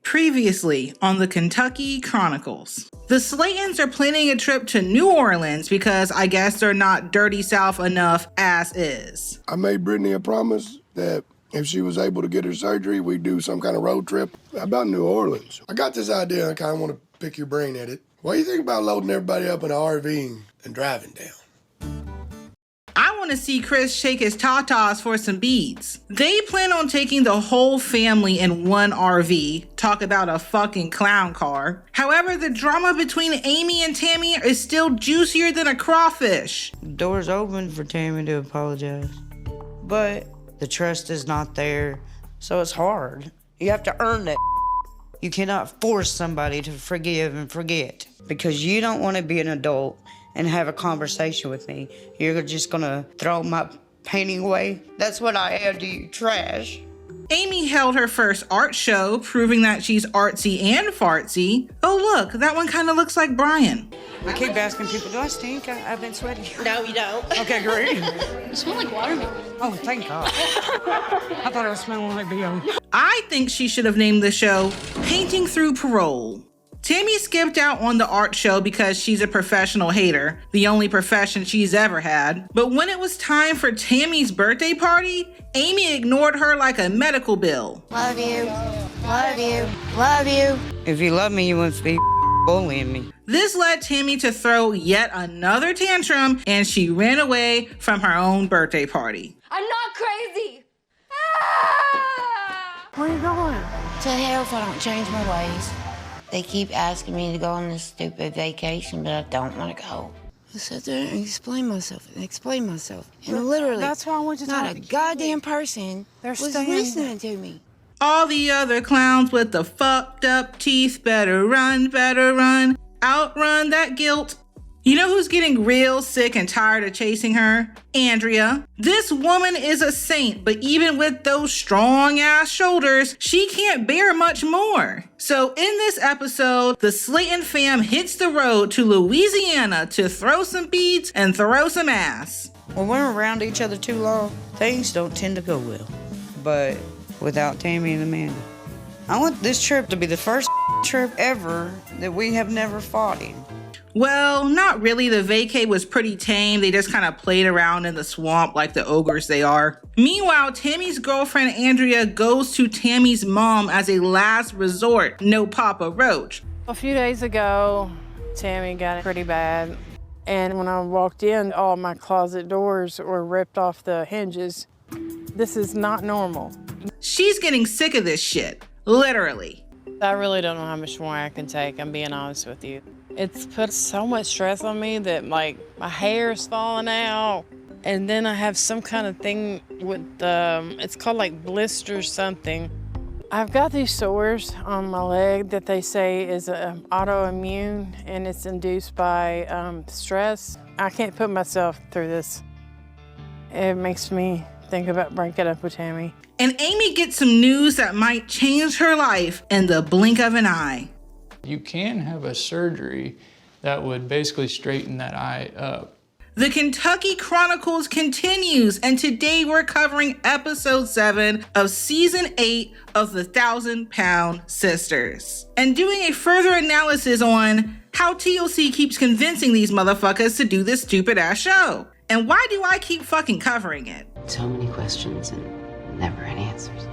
Previously on the Kentucky Chronicles. The Slatons are planning a trip to New Orleans because I guess they're not dirty South enough as is. I made Brittany a promise that if she was able to get her surgery, we'd do some kind of road trip about New Orleans. I got this idea and I kind of want to pick your brain at it. What do you think about loading everybody up in an RV and driving down? I want to see Chris shake his tatas for some beads. They plan on taking the whole family in one RV. Talk about a fucking clown car. However, the drama between Amy and Tammy is still juicier than a crawfish. Doors open for Tammy to apologize, but the trust is not there, so it's hard. You have to earn that. You cannot force somebody to forgive and forget because you don't want to be an adult and have a conversation with me. You're just gonna throw my painting away? That's what I add to you, trash. Amy held her first art show, proving that she's artsy and fartsy. Oh look, that one kind of looks like Brian. I keep asking people, do I stink? I've been sweating. No, you don't. Okay, great. You smell like watermelon. Oh, thank God. I thought I was smelling like B.O. I think she should have named the show Painting Through Parole. Tammy skipped out on the art show because she's a professional hater, the only profession she's ever had. But when it was time for Tammy's birthday party, Amy ignored her like a medical bill. Love you, love you, love you. If you love me, you wouldn't be bullying me. This led Tammy to throw yet another tantrum, and she ran away from her own birthday party. I'm not crazy. Ah! Where are you going? To hell if I don't change my ways. They keep asking me to go on this stupid vacation, but I don't want to go. I sat there and explain myself. And literally, That's why I want you to not talk. a goddamn person was listening to me. All the other clowns with the fucked up teeth better run, outrun that guilt. You know who's getting real sick and tired of chasing her? Andrea. This woman is a saint, but even with those strong ass shoulders, she can't bear much more. So in this episode, the Slaton fam hits the road to Louisiana to throw some beads and throw some ass. When we're around each other too long, things don't tend to go well. But without Tammy and Amanda, I want this trip to be the first trip ever that we have never fought in. Well, not really. The vacay was pretty tame. They just kind of played around in the swamp like the ogres they are. Meanwhile, Tammy's girlfriend Andrea goes to Tammy's mom as a last resort. No Papa Roach. A few days ago, Tammy got it pretty bad. And when I walked in, all my closet doors were ripped off the hinges. This is not normal. She's getting sick of this shit. Literally. I really don't know how much more I can take, I'm being honest with you. It's put so much stress on me that, like, my hair's falling out. And then I have some kind of thing with, it's called, like, blister something. I've got these sores on my leg that they say is autoimmune, and it's induced by stress. I can't put myself through this. It makes me think about breaking up with Tammy. And Amy gets some news that might change her life in the blink of an eye. You can have a surgery that would basically straighten that eye up. The Kentucky Chronicles continues, and today we're covering episode 7 of season 8 of the 1,000-Pound Sisters, and doing a further analysis on how TLC keeps convincing these motherfuckers to do this stupid ass show. And why do I keep fucking covering it? So many questions and never any answers.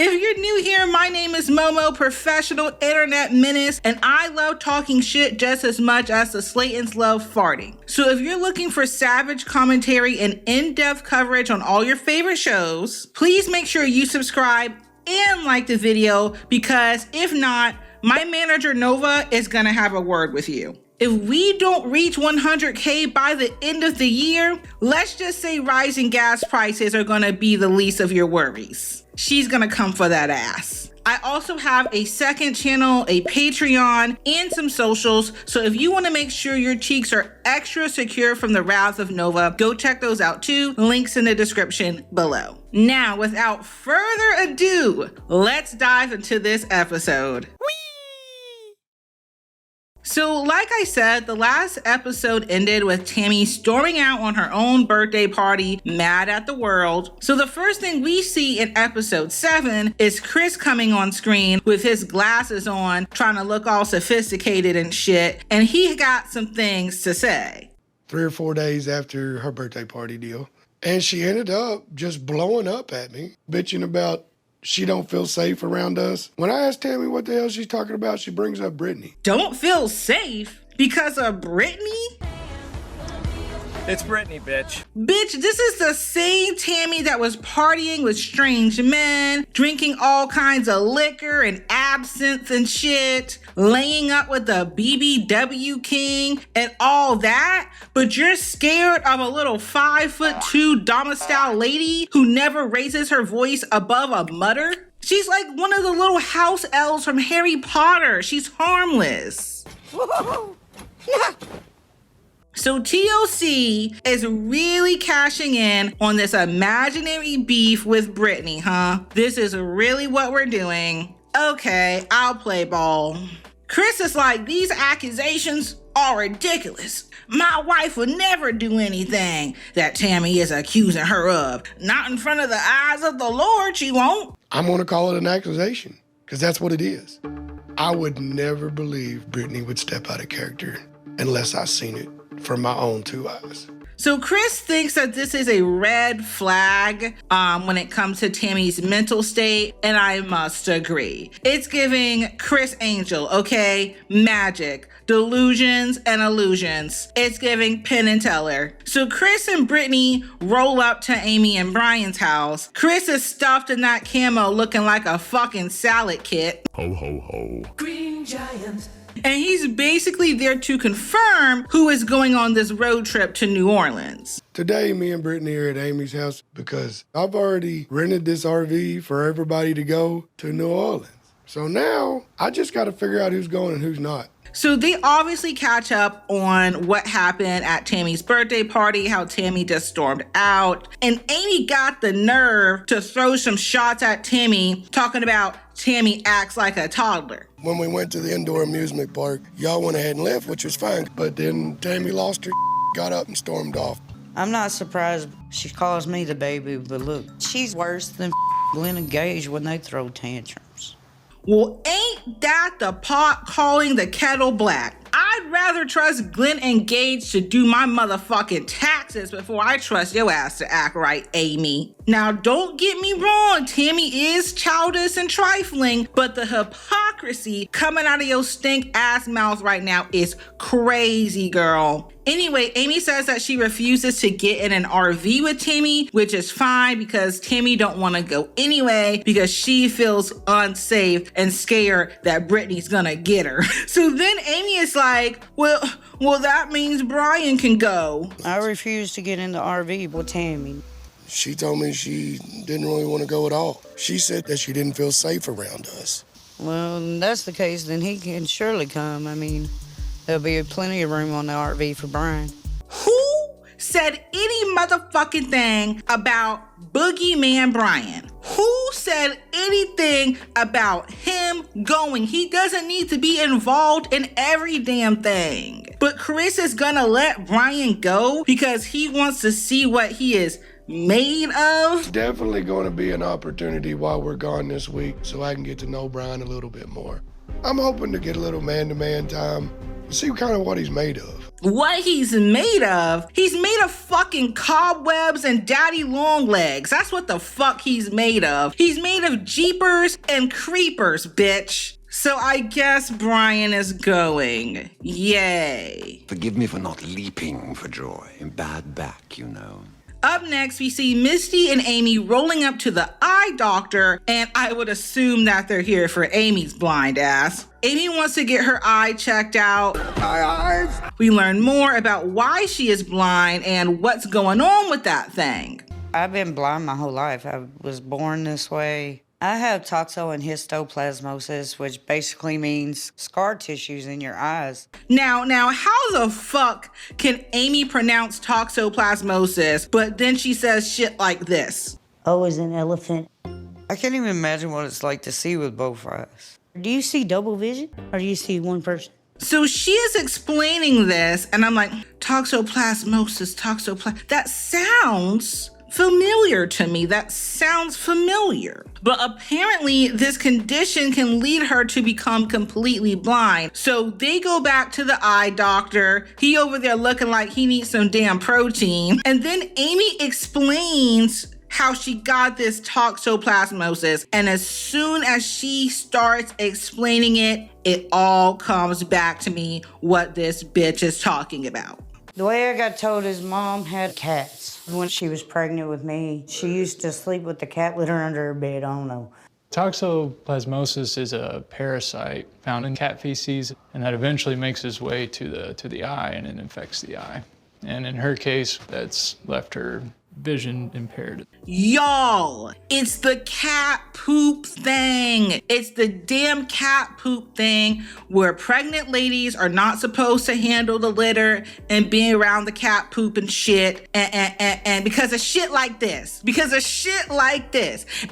If you're new here, my name is MoMo, professional internet menace, and I love talking shit just as much as the Slatons love farting. So if you're looking for savage commentary and in-depth coverage on all your favorite shows, please make sure you subscribe and like the video, because if not, my manager Nova is gonna have a word with you. If we don't reach 100K by the end of the year, let's just say rising gas prices are gonna be the least of your worries. She's gonna come for that ass. I also have a second channel, a Patreon, and some socials, so if you wanna make sure your cheeks are extra secure from the wrath of Nova, go check those out too. Links in the description below. Now, without further ado, let's dive into this episode. So, like I said, the last episode ended with Tammy storming out on her own birthday party, mad at the world. So, the first thing we see in episode 7 is Chris coming on screen with his glasses on, trying to look all sophisticated and shit, and he got some things to say. 3 or 4 days after her birthday party deal. And she ended up just blowing up at me, bitching about she don't feel safe around us. When I asked Tammy what the hell she's talking about, she brings up Brittany. Don't feel safe because of Brittany? It's Brittany, bitch. Bitch, this is the same Tammy that was partying with strange men, drinking all kinds of liquor and absinthe and shit, laying up with the BBW king and all that, but you're scared of a little 5'2" domicile lady who never raises her voice above a mutter? She's like one of the little house elves from Harry Potter. She's harmless. So TLC is really cashing in on this imaginary beef with Brittany, huh? This is really what we're doing. Okay, I'll play ball. Chris is like, these accusations are ridiculous. My wife would never do anything that Tammy is accusing her of. Not in front of the eyes of the Lord, she won't. I'm gonna call it an accusation, because that's what it is. I would never believe Brittany would step out of character unless I seen it from my own 2 eyes. So Chris thinks that this is a red flag when it comes to Tammy's mental state, and I must agree. It's giving Chris Angel, okay? Magic, delusions, and illusions. It's giving Penn and Teller. So Chris and Brittany roll up to Amy and Brian's house. Chris is stuffed in that camo looking like a fucking salad kit. Ho, ho, ho. Green giant. And he's basically there to confirm who is going on this road trip to New Orleans. Today, me and Brittany are at Amy's house because I've already rented this RV for everybody to go to New Orleans. So now, I just got to figure out who's going and who's not. So they obviously catch up on what happened at Tammy's birthday party, how Tammy just stormed out. And Amy got the nerve to throw some shots at Tammy, talking about Tammy acts like a toddler. When we went to the indoor amusement park, y'all went ahead and left, which was fine. But then Tammy lost her, got up and stormed off. I'm not surprised she calls me the baby, but look, she's worse than Glenn and Gage when they throw tantrums. Well, ain't that the pot calling the kettle black? I'd rather trust Glenn and Gage to do my motherfucking taxes before I trust your ass to act right, Amy. Now, don't get me wrong, Tammy is childish and trifling, but the hypocrisy coming out of your stink ass mouth right now is crazy, girl. Anyway, Amy says that she refuses to get in an RV with Tammy, which is fine because Tammy don't want to go anyway because she feels unsafe and scared that Brittany's gonna get her. So then Amy is like, well, that means Brian can go. I refuse to get in the RV with Tammy. She told me she didn't really want to go at all. She said that she didn't feel safe around us. Well, if that's the case, then he can surely come. I mean, there'll be plenty of room on the RV for Brian. Who said any motherfucking thing about Boogeyman Brian? Who said anything about him going? He doesn't need to be involved in every damn thing. But Chris is gonna let Brian go because he wants to see what he is made of. Definitely going to be an opportunity while we're gone this week so I can get to know Brian a little bit more. I'm hoping to get a little man-to-man time and see kind of what he's made of. What he's made of? He's made of fucking cobwebs and daddy long legs. That's what the fuck he's made of. He's made of jeepers and creepers, bitch. So I guess Brian is going. Yay. Forgive me for not leaping for joy. Bad back, you know. Up next, we see Misty and Amy rolling up to the eye doctor, and I would assume that they're here for Amy's blind ass. Amy wants to get her eye checked out. My eyes! We learn more about why she is blind and what's going on with that thing. I've been blind my whole life. I was born this way. I have toxo and histoplasmosis, which basically means scar tissues in your eyes. Now, how the fuck can Amy pronounce toxoplasmosis, but then she says shit like this? O is an elephant. I can't even imagine what it's like to see with both eyes. Do you see double vision, or do you see one person? So she is explaining this, and I'm like, toxoplasmosis. That sounds familiar to me. That sounds familiar. But apparently this condition can lead her to become completely blind. So they go back to the eye doctor. He over there looking like he needs some damn protein. And then Amy explains how she got this toxoplasmosis. And as soon as she starts explaining it, it all comes back to me what this bitch is talking about. The way I got told is mom had cats. When she was pregnant with me, she used to sleep with the cat litter under her bed. I don't know. Toxoplasmosis is a parasite found in cat feces, and that eventually makes its way to the eye, and it infects the eye. And in her case, that's left her vision impaired. Y'all, it's the cat poop thing. It's the damn cat poop thing where pregnant ladies are not supposed to handle the litter and be around the cat poop and shit. And because of shit like this.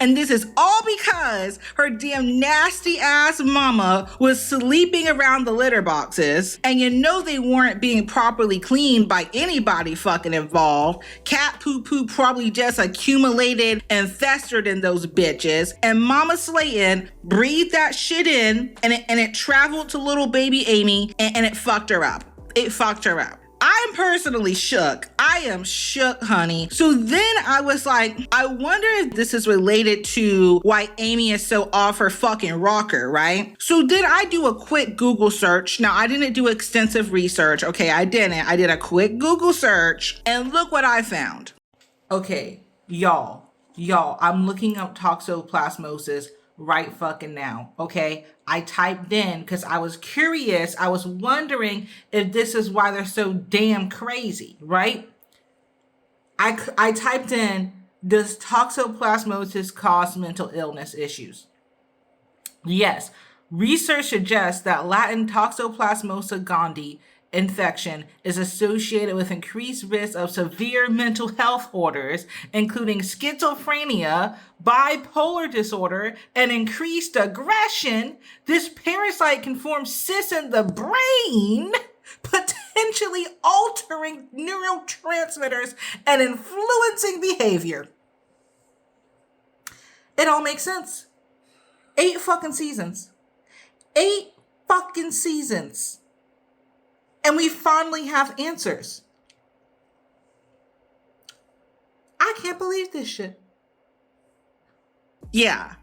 And this is all because her damn nasty ass mama was sleeping around the litter boxes. And you know they weren't being properly cleaned by anybody fucking involved. Cat poop probably just accumulated and festered in those bitches, and Mama Slaton breathed that shit in, and it traveled to little baby Amy, and it fucked her up. I'm personally shook. I am shook, honey. So then I was like, I wonder if this is related to why Amy is so off her fucking rocker, right? So then I do a quick Google search. Now, I didn't do extensive research. Okay, I didn't. I did a quick Google search, and look what I found. Okay, y'all, I'm looking up toxoplasmosis right fucking now, okay? I typed in because I was curious. I was wondering if this is why they're so damn crazy, right? I typed in, does toxoplasmosis cause mental illness issues? Yes, research suggests that Latin Toxoplasmosa gondii infection is associated with increased risk of severe mental health disorders, including schizophrenia, bipolar disorder, and increased aggression. This parasite can form cysts in the brain, potentially altering neurotransmitters and influencing behavior. It all makes sense. 8 fucking seasons. 8 fucking seasons. And we finally have answers. I can't believe this shit. Yeah.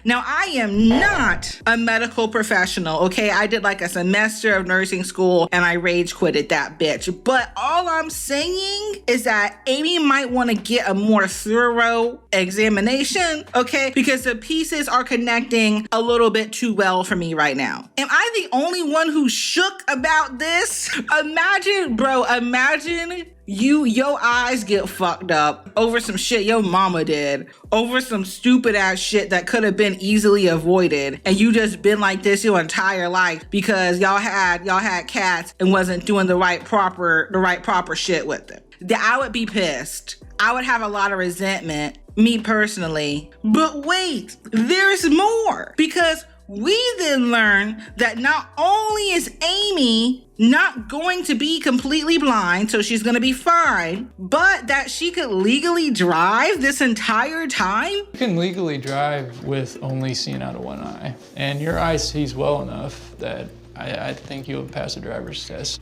Now, I am not a medical professional, okay? I did like a semester of nursing school and I rage quitted that bitch. But all I'm saying is that Amy might want to get a more thorough examination, okay? Because the pieces are connecting a little bit too well for me right now. Am I the only one who's shook about this? Imagine your eyes get fucked up over some shit your mama did, over some stupid ass shit that could have been easily avoided, and you just been like this your entire life because y'all had cats and wasn't doing the right proper shit with them. I would be pissed. I would have a lot of resentment, me personally. But wait, there's more, because we then learn that not only is Amy not going to be completely blind, so she's going to be fine, but that she could legally drive this entire time? You can legally drive with only seeing out of one eye, and your eye sees well enough that I think you'll pass a driver's test.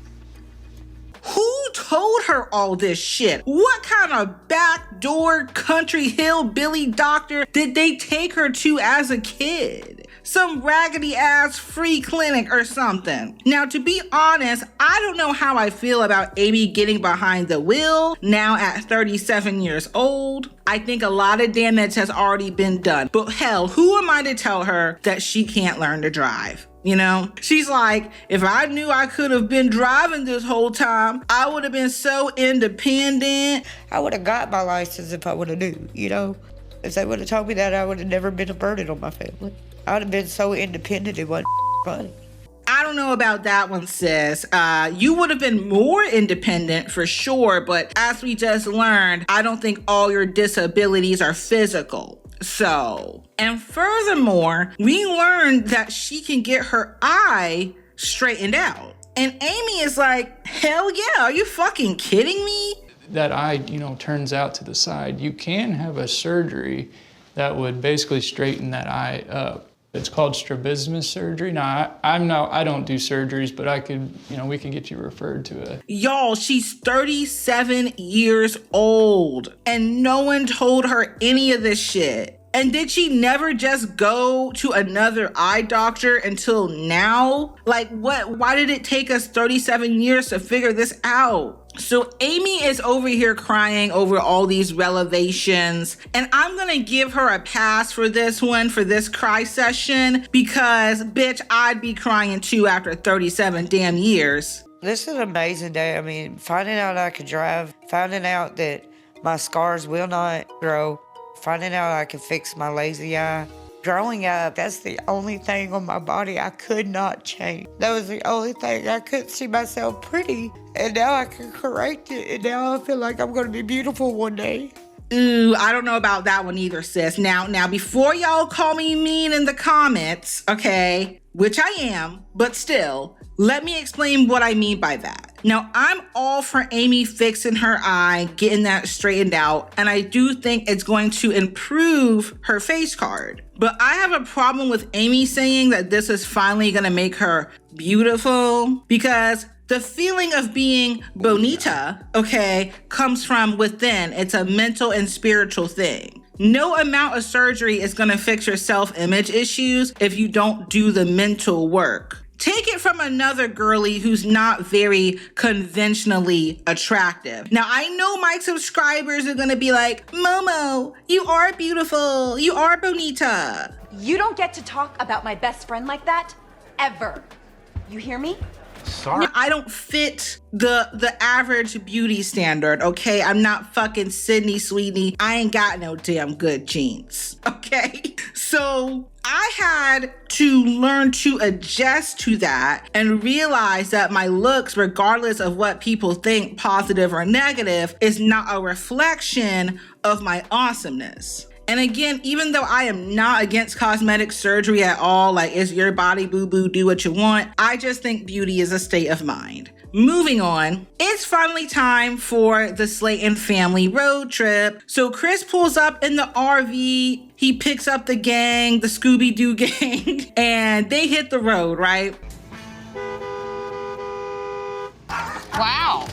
Who told her all this shit? What kind of backdoor country hillbilly doctor did they take her to as a kid? Some raggedy ass free clinic or something. Now, to be honest, I don't know how I feel about Amy getting behind the wheel now at 37 years old. I think a lot of damage has already been done. But hell, who am I to tell her that she can't learn to drive? You know, she's like, if I knew I could have been driving this whole time, I would have been so independent. I would have got my license if I would have knew, you know? If they would have told me that, I would have never been a burden on my family. I would have been so independent, it wasn't funny. I don't know about that one, sis. You would have been more independent for sure, but as we just learned, I don't think all your disabilities are physical. So, and furthermore, we learned that she can get her eye straightened out. And Amy is like, hell yeah, are you fucking kidding me? That eye, turns out to the side. You can have a surgery that would basically straighten that eye up. It's called strabismus surgery. Now, I don't do surgeries, but we can get you referred to it. Y'all, she's 37 years old and no one told her any of this shit. And did she never just go to another eye doctor until now? Like what? Why did it take us 37 years to figure this out? So Amy is over here crying over all these revelations, and I'm gonna give her a pass for this one, for this cry session, because bitch, I'd be crying too after 37 damn years. This is an amazing day. I mean, finding out I could drive, finding out that my scars will not grow, finding out I could fix my lazy eye. Growing up, that's the only thing on my body I could not change. That was the only thing. I couldn't see myself pretty. And now I can correct it. And now I feel like I'm going to be beautiful one day. Ooh, I don't know about that one either, sis. Now, before y'all call me mean in the comments, okay, which I am, but still, let me explain what I mean by that. Now, I'm all for Amy fixing her eye, getting that straightened out, and I do think it's going to improve her face card. But I have a problem with Amy saying that this is finally gonna make her beautiful, because the feeling of being bonita, okay, comes from within. It's a mental and spiritual thing. No amount of surgery is gonna fix your self-image issues if you don't do the mental work. Take it from another girly who's not very conventionally attractive. Now, I know my subscribers are gonna be like, Momo, you are beautiful, you are bonita. You don't get to talk about my best friend like that, ever. You hear me? Sorry. I don't fit the average beauty standard, okay? I'm not fucking Sydney Sweeney. I ain't got no damn good genes, okay? So I had to learn to adjust to that and realize that my looks, regardless of what people think, positive or negative, is not a reflection of my awesomeness. And again, even though I am not against cosmetic surgery at all, like it's your body, boo-boo, do what you want, I just think beauty is a state of mind. Moving on, it's finally time for the Slaton family road trip. So Chris pulls up in the RV, he picks up the gang, the Scooby-Doo gang, and they hit the road, right? Wow.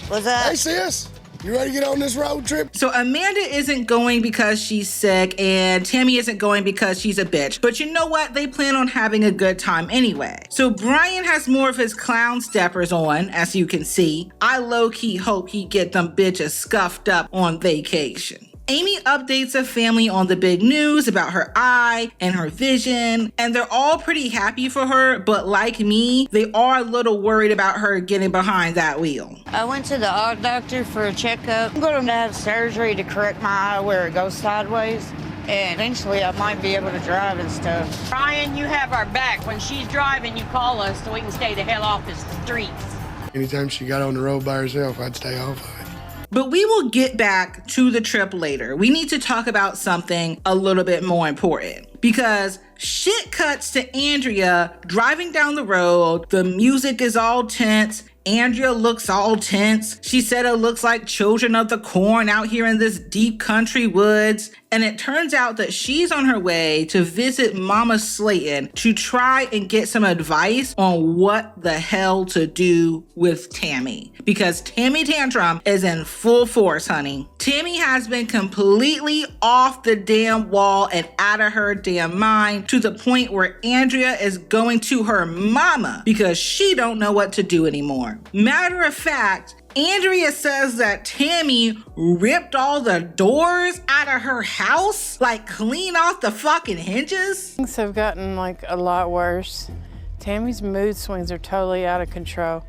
What's that? Hey, sis. You ready to get on this road trip? So Amanda isn't going because she's sick, and Tammy isn't going because she's a bitch. But you know what? They plan on having a good time anyway. So Brian has more of his clown steppers on, as you can see. I low-key hope he get them bitches scuffed up on vacation. Amy updates the family on the big news about her eye and her vision, and they're all pretty happy for her, but like me, they are a little worried about her getting behind that wheel. I went to the eye doctor for a checkup. I'm going to have surgery to correct my eye where it goes sideways, and eventually I might be able to drive and stuff. Brian, you have our back. When she's driving, you call us so we can stay the hell off the streets. Anytime she got on the road by herself, I'd stay off of it. But we will get back to the trip later. We need to talk about something a little bit more important, because shit cuts to Andrea driving down the road. The music is all tense. Andrea looks all tense. She said it looks like Children of the Corn out here in this deep country woods. And it turns out that she's on her way to visit Mama Slaton to try and get some advice on what the hell to do with Tammy. Because Tammy Tantrum is in full force, honey. Tammy has been completely off the damn wall and out of her damn mind, to the point where Andrea is going to her mama because she don't know what to do anymore. Matter of fact, Andrea says that Tammy ripped all the doors out of her house, like clean off the fucking hinges. Things have gotten like a lot worse. Tammy's mood swings are totally out of control.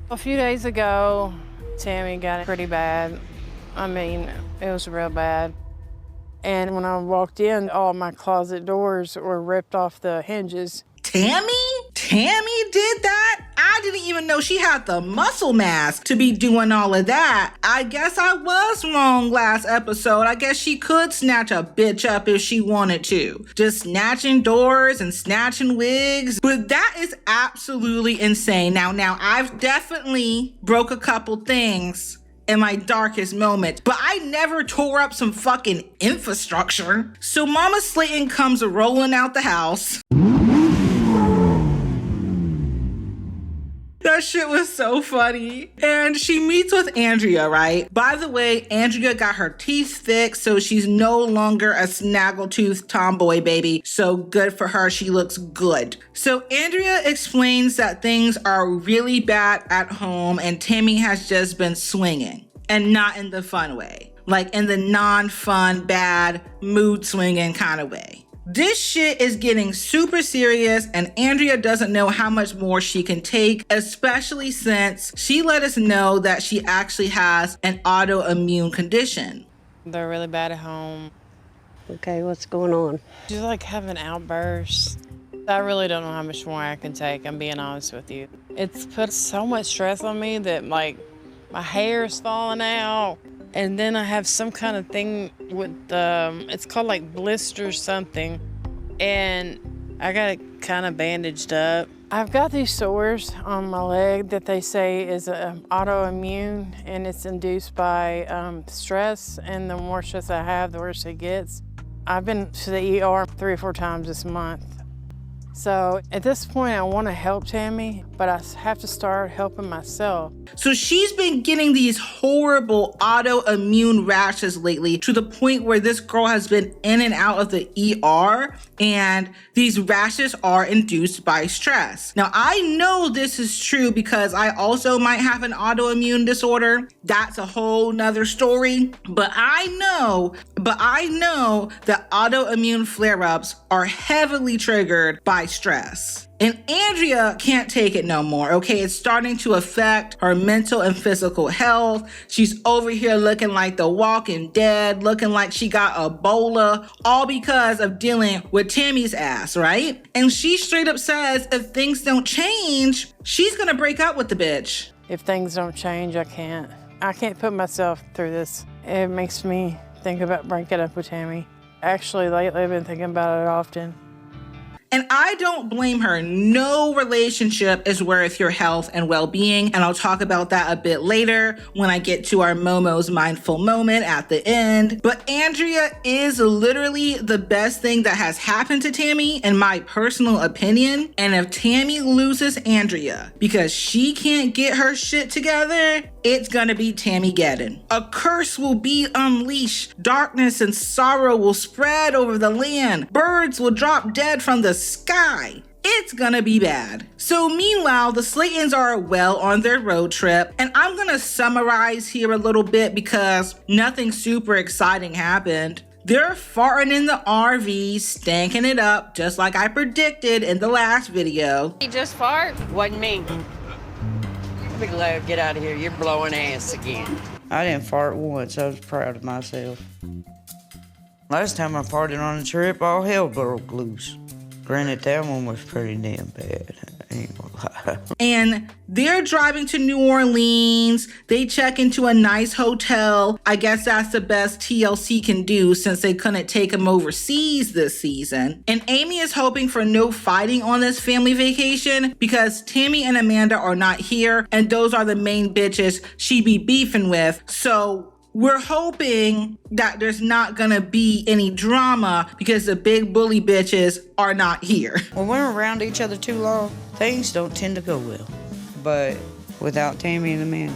A few days ago, Tammy got it pretty bad. I mean, it was real bad. And when I walked in, all my closet doors were ripped off the hinges. Tammy? Tammy did that? I didn't even know she had the muscle mass to be doing all of that. I guess I was wrong last episode. I guess she could snatch a bitch up if she wanted to. Just snatching doors and snatching wigs. But that is absolutely insane. Now I've definitely broke a couple things in my darkest moment, but I never tore up some fucking infrastructure. So Mama Slaton comes rolling out the house. That shit was so funny. And she meets with Andrea, right? By the way, Andrea got her teeth fixed, so she's no longer a snaggletooth tomboy baby. So good for her. She looks good. So Andrea explains that things are really bad at home and Tammy has just been swinging, and not in the fun way, like in the non-fun, bad, mood swinging kind of way. This shit is getting super serious and Andrea doesn't know how much more she can take, especially since she let us know that she actually has an autoimmune condition. They're really bad at home. Okay, what's going on? She's like having outbursts. I really don't know how much more I can take, I'm being honest with you. It's put so much stress on me that like my hair is falling out. And then I have some kind of thing with it's called like blister something. And I got it kind of bandaged up. I've got these sores on my leg that they say is autoimmune and it's induced by stress. And the more stress I have, the worse it gets. I've been to the ER 3 or 4 times this month. So at this point, I want to help Tammy, but I have to start helping myself. So she's been getting these horrible autoimmune rashes lately to the point where this girl has been in and out of the ER, and these rashes are induced by stress. Now, I know this is true because I also might have an autoimmune disorder. That's a whole nother story. But I know that autoimmune flare-ups are heavily triggered by stress. And Andrea can't take it no more, okay? It's starting to affect her mental and physical health. She's over here looking like the Walking Dead, looking like she got Ebola, all because of dealing with Tammy's ass, right? And she straight up says if things don't change, she's gonna break up with the bitch. If things don't change, I can't put myself through this. It makes me think about breaking up with Tammy. Actually, lately I've been thinking about it often. And I don't blame her. No relationship is worth your health and well-being. And I'll talk about that a bit later when I get to our Momo's mindful moment at the end. But Andrea is literally the best thing that has happened to Tammy, in my personal opinion. And if Tammy loses Andrea because she can't get her shit together, it's gonna be Tammy-geddon. A curse will be unleashed. Darkness and sorrow will spread over the land. Birds will drop dead from the sky. It's gonna be bad. So meanwhile, the Slatons are well on their road trip, and I'm gonna summarize here a little bit because nothing super exciting happened. They're farting in the RV, stanking it up, just like I predicted in the last video. He just fart? Wasn't me. Be glad to get out of here. You're blowing ass again. I didn't fart once. I was proud of myself. Last time I farted on a trip, all hell broke loose. Granted, that one was pretty damn bad. I ain't gonna lie. And they're driving to New Orleans. They check into a nice hotel. I guess that's the best TLC can do since they couldn't take them overseas this season. And Amy is hoping for no fighting on this family vacation because Tammy and Amanda are not here, and those are the main bitches she be beefing with. So we're hoping that there's not gonna be any drama because the big bully bitches are not here. When we're around each other too long, things don't tend to go well. But without Tammy and Amanda,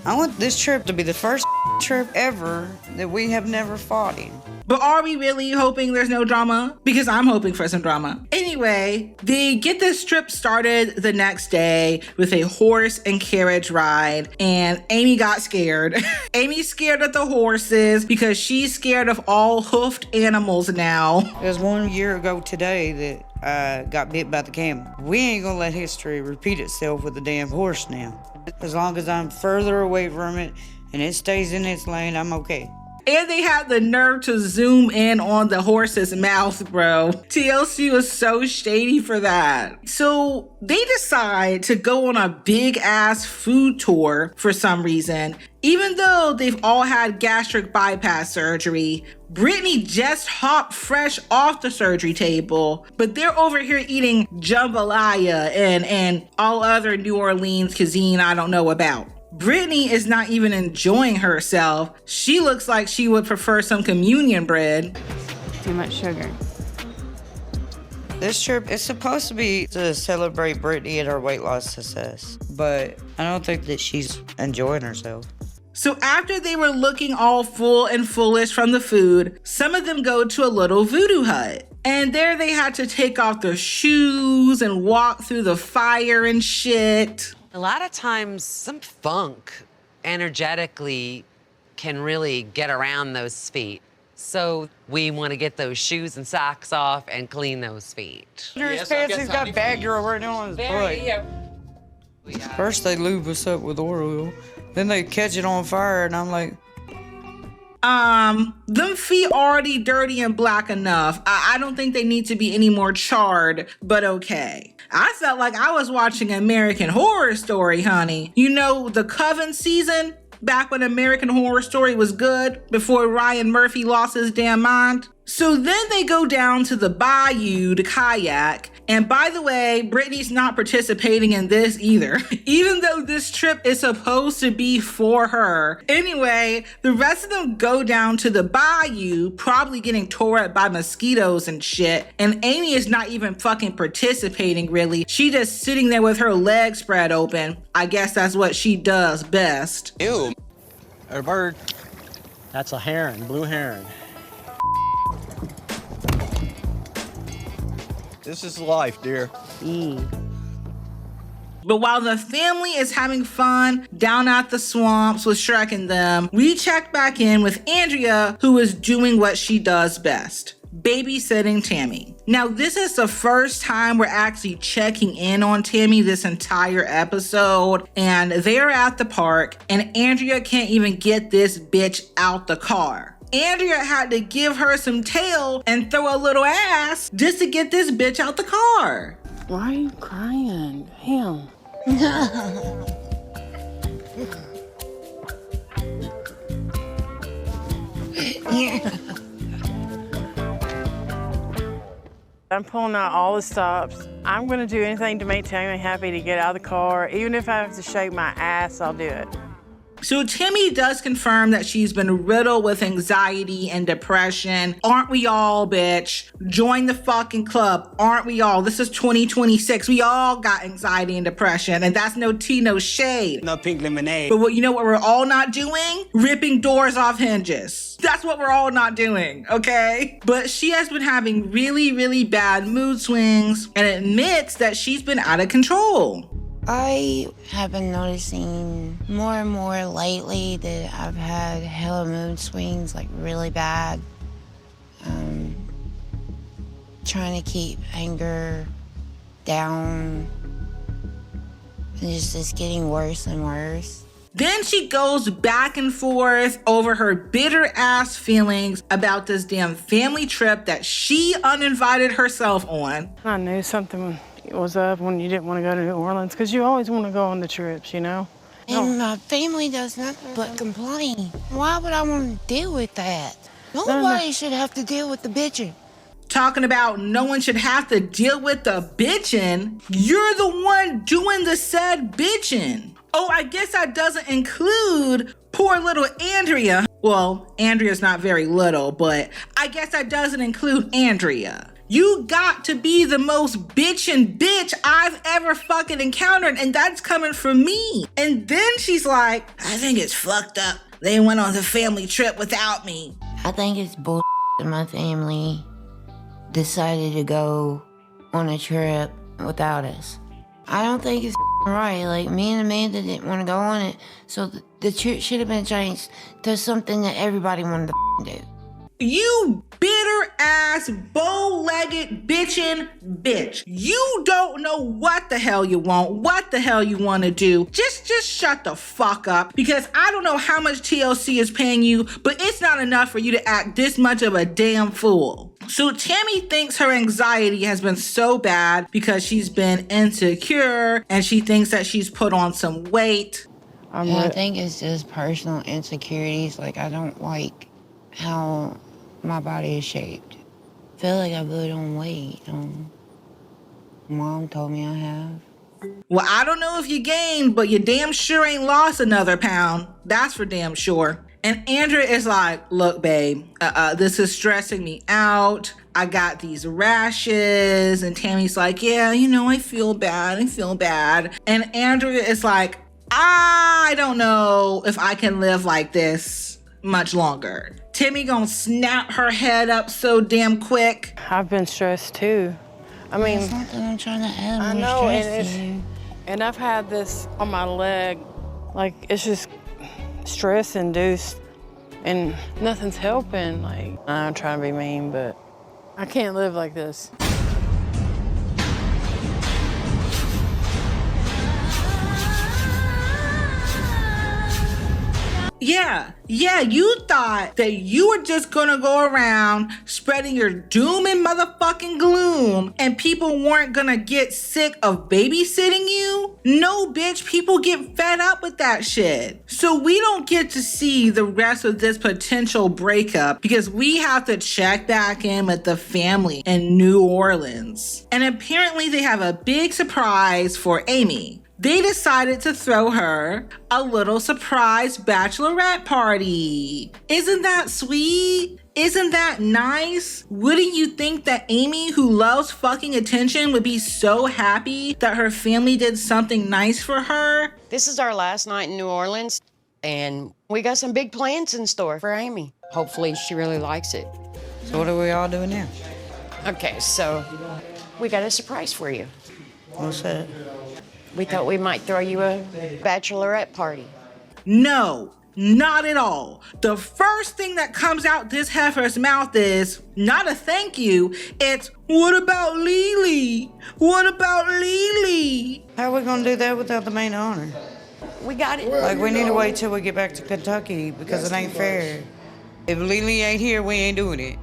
I want this trip to be the first trip ever that we have never fought in. But are we really hoping there's no drama? Because I'm hoping for some drama. Anyway, they get this trip started the next day with a horse and carriage ride, and Amy got scared. Amy's scared of the horses because she's scared of all hoofed animals now. It was 1 year ago today that I got bit by the camel. We ain't gonna let history repeat itself with the damn horse now. As long as I'm further away from it and it stays in its lane, I'm okay. And they had the nerve to zoom in on the horse's mouth, bro. TLC was so shady for that. So they decide to go on a big ass food tour for some reason. Even though they've all had gastric bypass surgery, Brittany just hopped fresh off the surgery table, but they're over here eating jambalaya and all other New Orleans cuisine I don't know about. Brittany is not even enjoying herself. She looks like she would prefer some communion bread. Too much sugar. This trip is supposed to be to celebrate Brittany and her weight loss success, but I don't think that she's enjoying herself. So after they were looking all full and foolish from the food, some of them go to a little voodoo hut. And there they had to take off their shoes and walk through the fire and shit. A lot of times, some funk energetically can really get around those feet. So we want to get those shoes and socks off and clean those feet. Under his pants, he's got bad girl right now on his butt. First they lube us up with oil, then they catch it on fire, and I'm like, them feet already dirty and black enough. I don't think they need to be any more charred, but okay. I felt like I was watching American Horror Story, honey. You know, the Coven season? Back when American Horror Story was good, before Ryan Murphy lost his damn mind. So then they go down to the bayou to kayak. And by the way, Brittany's not participating in this either, even though this trip is supposed to be for her. Anyway, the rest of them go down to the bayou, probably getting tore up by mosquitoes and shit. And Amy is not even fucking participating, really. She just sitting there with her legs spread open. I guess that's what she does best. Ew. A bird. That's a heron, blue heron. This is life, dear. But while the family is having fun down at the swamps with Shrek and them, we check back in with Andrea, who is doing what she does best, babysitting Tammy. Now, this is the first time we're actually checking in on Tammy this entire episode, and they're at the park, and Andrea can't even get this bitch out the car. Andrea had to give her some tail and throw a little ass just to get this bitch out the car. Why are you crying? Damn. I'm pulling out all the stops. I'm gonna do anything to make Tammy happy to get out of the car. Even if I have to shake my ass, I'll do it. So Tammy does confirm that she's been riddled with anxiety and depression. Aren't we all, bitch? Join the fucking club. Aren't we all? This is 2026. We all got anxiety and depression, and that's no tea, no shade. No pink lemonade. But you know what we're all not doing? Ripping doors off hinges. That's what we're all not doing, okay? But she has been having really, really bad mood swings and admits that she's been out of control. I have been noticing more and more lately that I've had hella mood swings, like really bad. Trying to keep anger down. And it's getting worse and worse. Then she goes back and forth over her bitter ass feelings about this damn family trip that she uninvited herself on. I knew something was up when you didn't want to go to New Orleans, because you always want to go on the trips, you know? And my family does nothing but complain. Why would I want to deal with that? Nobody should have to deal with the bitching. Talking about no one should have to deal with the bitching. You're the one doing the said bitching. Oh, I guess that doesn't include poor little Andrea. Well, Andrea's not very little, but I guess that doesn't include Andrea. You got to be the most bitchin' bitch I've ever fucking encountered, and that's coming from me. And then she's like, I think it's fucked up. They went on the family trip without me. I think it's bullshit that my family decided to go on a trip without us. I don't think it's right. Like, me and Amanda didn't want to go on it, so the trip should have been changed to something that everybody wanted to do. You bitter ass, bow-legged bitchin' bitch. You don't know what the hell you want, what the hell you want to do. Just shut the fuck up, because I don't know how much TLC is paying you, but it's not enough for you to act this much of a damn fool. So Tammy thinks her anxiety has been so bad because she's been insecure and she thinks that she's put on some weight. I think it's just personal insecurities. Like, I don't like how my body is shaped. I feel like I put on weight. Mom told me I have. Well, I don't know if you gained, but you damn sure ain't lost another pound. That's for damn sure. And Andrea is like, look, babe, this is stressing me out. I got these rashes. And Tammy's like, yeah, I feel bad. And Andrea is like, I don't know if I can live like this much longer. Tammy gonna snap her head up so damn quick. I've been stressed too. I mean, it's not that I'm trying to add I more know, stress to you. and I've had this on my leg, like it's just stress induced, and nothing's helping. Like, I'm trying to be mean, but I can't live like this. Yeah, you thought that you were just gonna go around spreading your doom and motherfucking gloom and people weren't gonna get sick of babysitting you? No, bitch, people get fed up with that shit. So we don't get to see the rest of this potential breakup because we have to check back in with the family in New Orleans. And apparently they have a big surprise for Amy. They decided to throw her a little surprise bachelorette party. Isn't that sweet? Isn't that nice? Wouldn't you think that Amy, who loves fucking attention, would be so happy that her family did something nice for her? This is our last night in New Orleans, and we got some big plans in store for Amy. Hopefully she really likes it. So what are we all doing now? Okay, so we got a surprise for you. What's that? We thought we might throw you a bachelorette party. No, not at all. The first thing that comes out this heifer's mouth is not a thank you. It's, what about Lily? What about Lily? How are we gonna do that without the maid of honor? We got it. Like, we need to wait till we get back to Kentucky because it ain't fair. If Lily ain't here, we ain't doing it.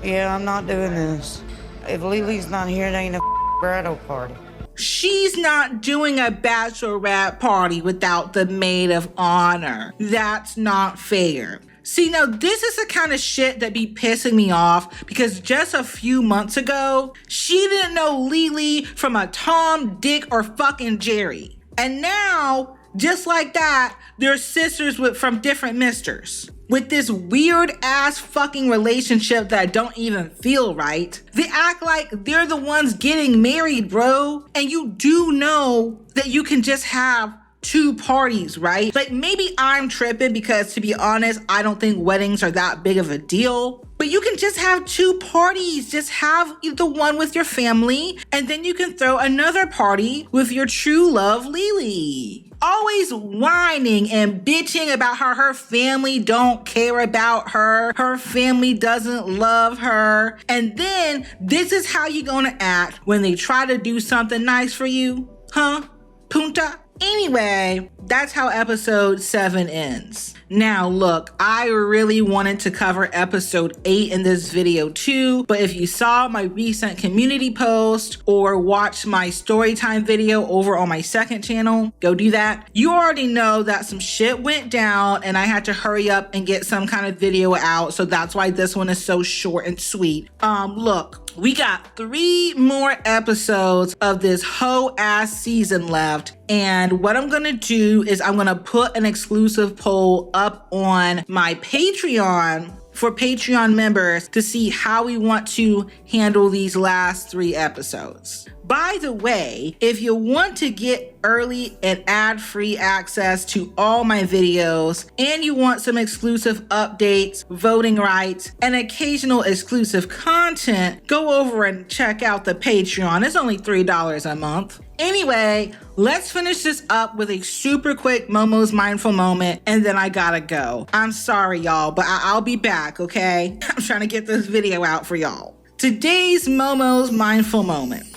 Yeah, I'm not doing this. If Lily's not here, it ain't a bridal party. She's not doing a bachelorette party without the maid of honor. That's not fair. See, now this is the kind of shit that be pissing me off because just a few months ago, she didn't know Lily from a Tom, Dick, or fucking Jerry. And now, just like that, they're sisters from different misters. With this weird ass fucking relationship that don't even feel right. They act like they're the ones getting married, bro. And you do know that you can just have 2 parties, right? Like, maybe I'm tripping because, to be honest, I don't think weddings are that big of a deal. But you can just have 2 parties. Just have the one with your family, and then you can throw another party with your true love, Lily. Always whining and bitching about how her family don't care about her. Her family doesn't love her. And then this is how you gonna act when they try to do something nice for you? Huh? Punta? Anyway, that's how episode 7 ends. Now, look, I really wanted to cover episode 8 in this video too, but if you saw my recent community post or watched my storytime video over on my second channel, go do that. You already know that some shit went down and I had to hurry up and get some kind of video out, so that's why this one is so short and sweet. Look, we got 3 more episodes of this whole ass season left. And what I'm gonna do is I'm gonna put an exclusive poll up on my Patreon for Patreon members to see how we want to handle these last 3 episodes. By the way, if you want to get early and ad-free access to all my videos, and you want some exclusive updates, voting rights, and occasional exclusive content, go over and check out the Patreon. It's only $3 a month. Anyway, let's finish this up with a super quick Momo's mindful moment, and then I gotta go. I'm sorry, y'all, but I'll be back, okay? I'm trying to get this video out for y'all. Today's Momo's mindful moment.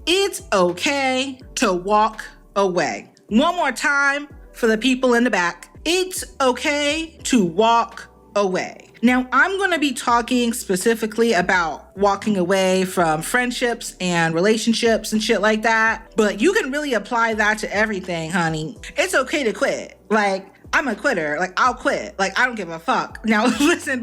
It's okay to walk away. One more time for the people in the back. It's okay to walk away. Now, I'm going to be talking specifically about walking away from friendships and relationships and shit like that, but you can really apply that to everything, honey. It's okay to quit. Like, I'm a quitter. Like, I'll quit. Like, I don't give a fuck. Now, listen,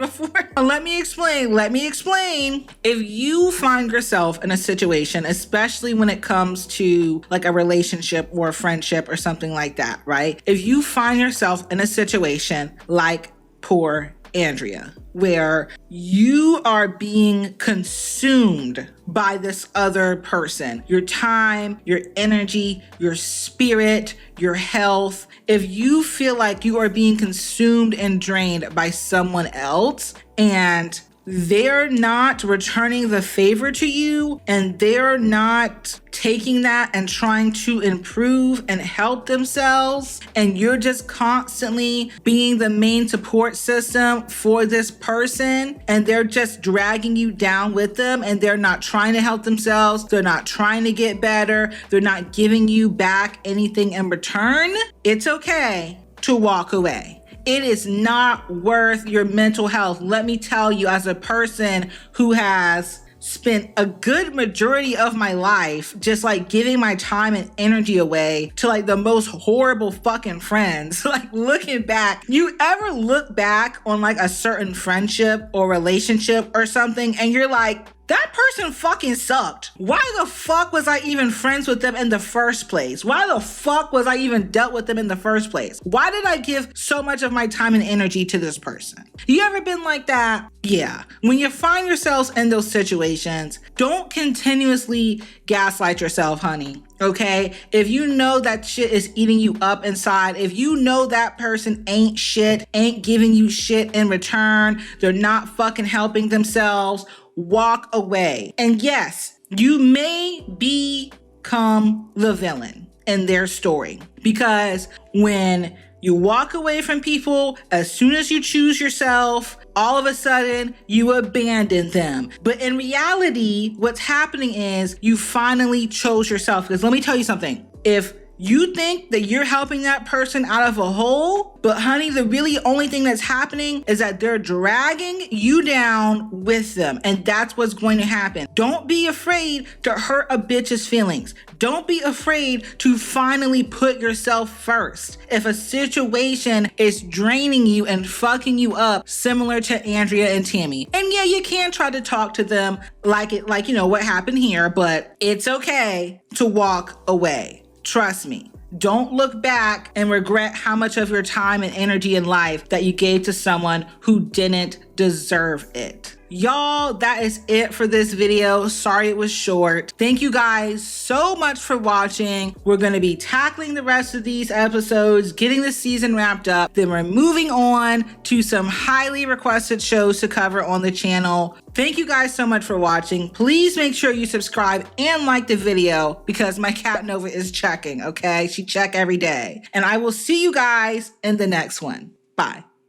let me explain. If you find yourself in a situation, especially when it comes to like a relationship or a friendship or something like that, right? If you find yourself in a situation like poor Andrea, where you are being consumed by this other person, your time, your energy, your spirit, your health. If you feel like you are being consumed and drained by someone else and they're not returning the favor to you and they're not taking that and trying to improve and help themselves, and you're just constantly being the main support system for this person and they're just dragging you down with them and they're not trying to help themselves, they're not trying to get better, they're not giving you back anything in return, it's okay to walk away. It is not worth your mental health. Let me tell you, as a person who has spent a good majority of my life just like giving my time and energy away to like the most horrible fucking friends. Like, looking back, you ever look back on like a certain friendship or relationship or something and you're like, that person fucking sucked. Why the fuck was I even friends with them in the first place? Why the fuck was I even dealt with them in the first place? Why did I give so much of my time and energy to this person? You ever been like that? Yeah. When you find yourselves in those situations, don't continuously gaslight yourself, honey. Okay? If you know that shit is eating you up inside, if you know that person ain't shit, ain't giving you shit in return, they're not fucking helping themselves, walk away. And yes, you may become the villain in their story, because when you walk away from people, as soon as you choose yourself, all of a sudden you abandon them. But in reality, what's happening is you finally chose yourself. Because let me tell you something. If you think that you're helping that person out of a hole, but honey, the really only thing that's happening is that they're dragging you down with them. And that's what's going to happen. Don't be afraid to hurt a bitch's feelings. Don't be afraid to finally put yourself first. If a situation is draining you and fucking you up, similar to Andrea and Tammy. And yeah, you can try to talk to them like you know, what happened here, but it's okay to walk away. Trust me. Don't look back and regret how much of your time and energy in life that you gave to someone who didn't deserve it. Y'all, that is it for this video. Sorry it was short. Thank you guys so much for watching. We're going to be tackling the rest of these episodes, getting the season wrapped up. Then we're moving on to some highly requested shows to cover on the channel. Thank you guys so much for watching. Please make sure you subscribe and like the video, because my cat Nova is checking, okay? She check every day. And I will see you guys in the next one. Bye.